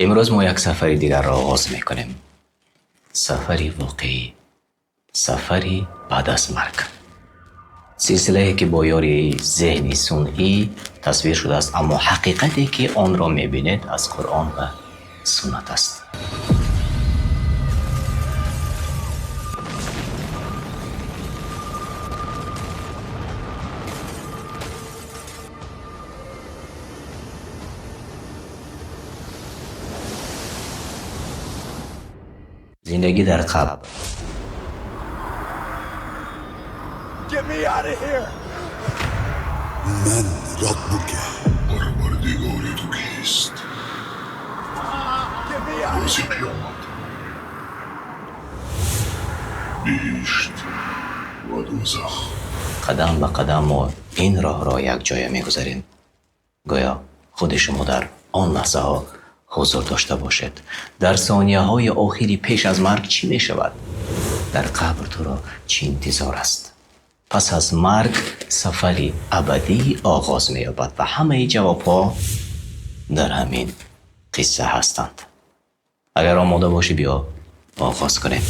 امروز ما یک سفری دیگر را آغاز میکنیم. سفری واقعی، سفری بعد از مرگ. سلسله که با یاری ذهنی صنعی تصویر شده است، اما حقیقتی که آن را میبینید از قرآن و سنت است. زندگی در قبر. Get me out of here! من ربک. پروردگار تو کیست؟ Get me out of روز here! قیامت، بهشت و دوزخ. قدم به قدم ما این راه را یک جای میگذاریم. گویا خود شما در آن لحظه ها حضور داشته باشید. در ثانیه های آخری پیش از مرگ چی می شود؟ در قبر تو را چی انتظار است؟ پس از مرگ سفری ابدی آغاز می یابد و همه جواب ها در همین قصه هستند. اگر آماده باشی بیا آغاز کنیم.